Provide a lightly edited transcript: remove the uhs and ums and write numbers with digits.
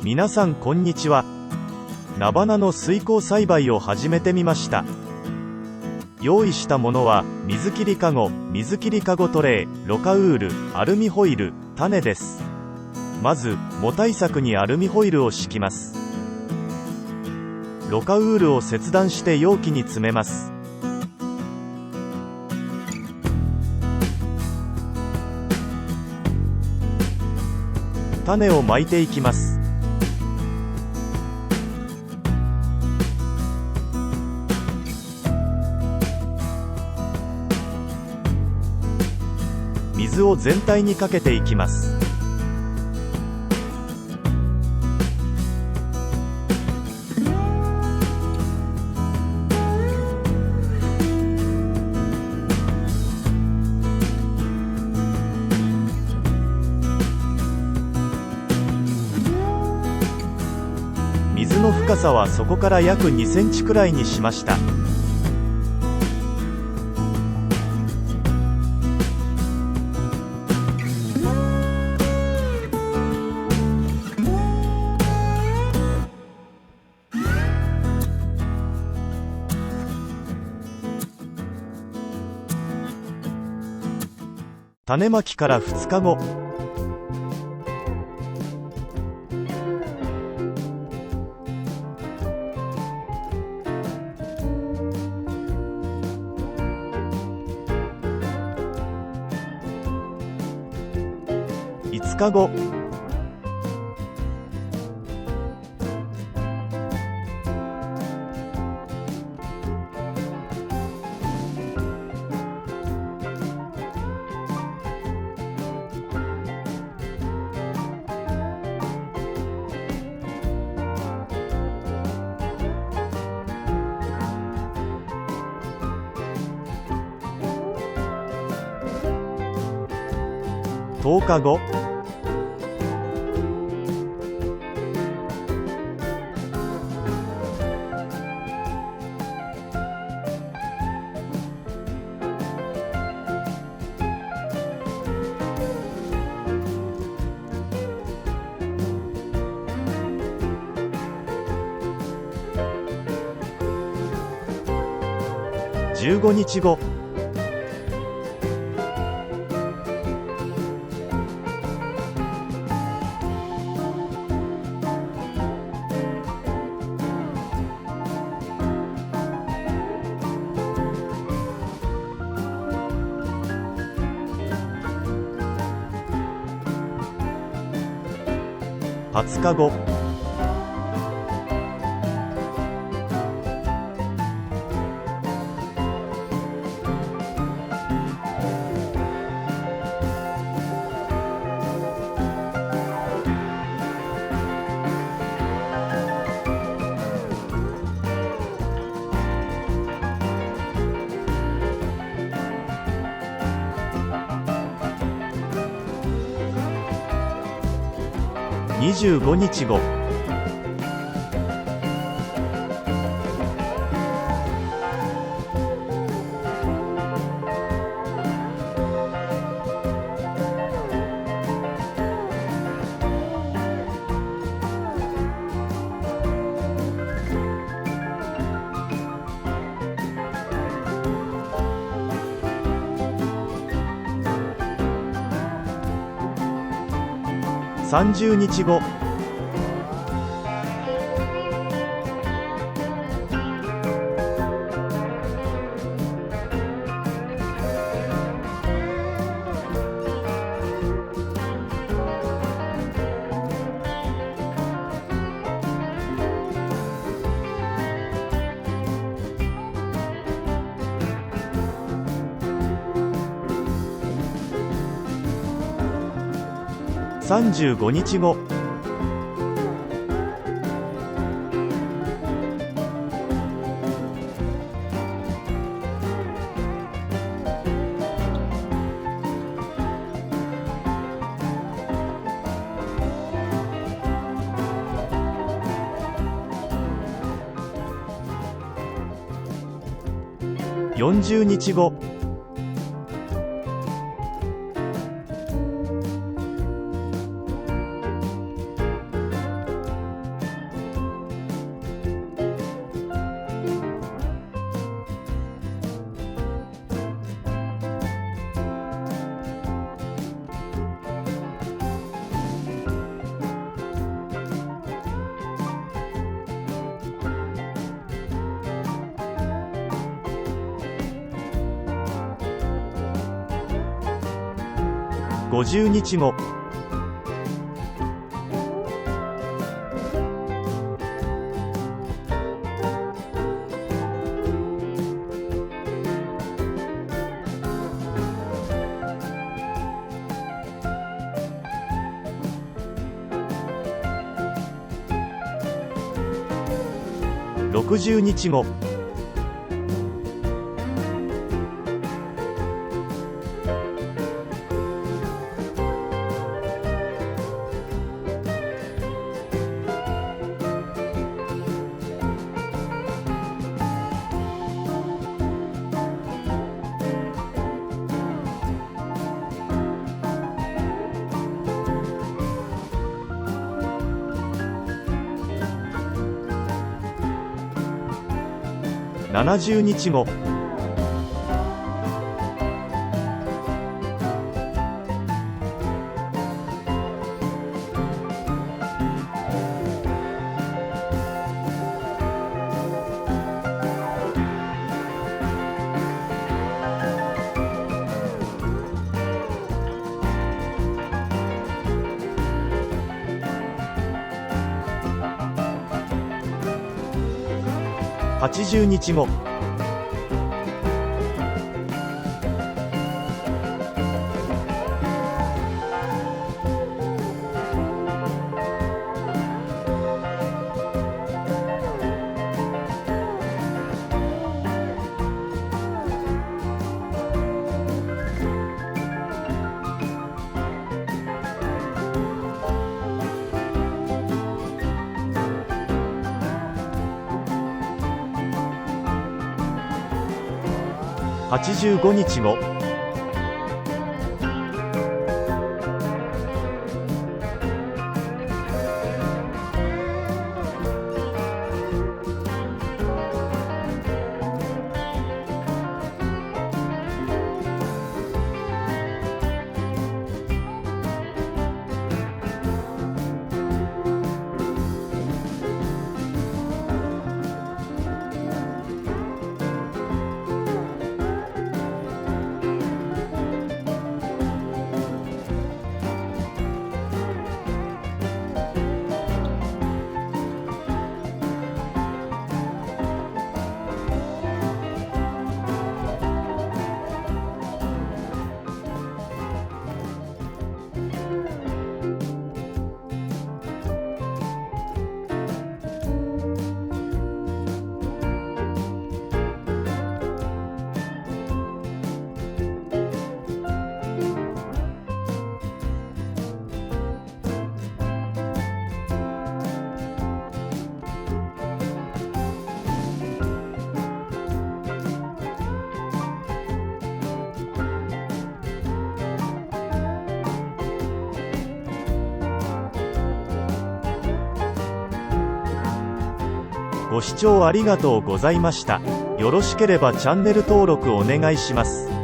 皆さんこんにちは。菜花の水耕栽培を始めてみました。用意したものは水切りかご、水切りかごトレイ、ロカウール、アルミホイル、種です。まず藻対策にアルミホイルを敷きます。ロカウールを切断して容器に詰めます。種をまいていきます。水を全体にかけていきます。水の深さはそこから約2センチくらいにしました。種まきから2日後。5日後。10日後。15日後。20日後。25日後。30日後。35日後。40日後。50日後。60日後。70日後。80日後。85日後。ご視聴ありがとうございました。よろしければチャンネル登録お願いします。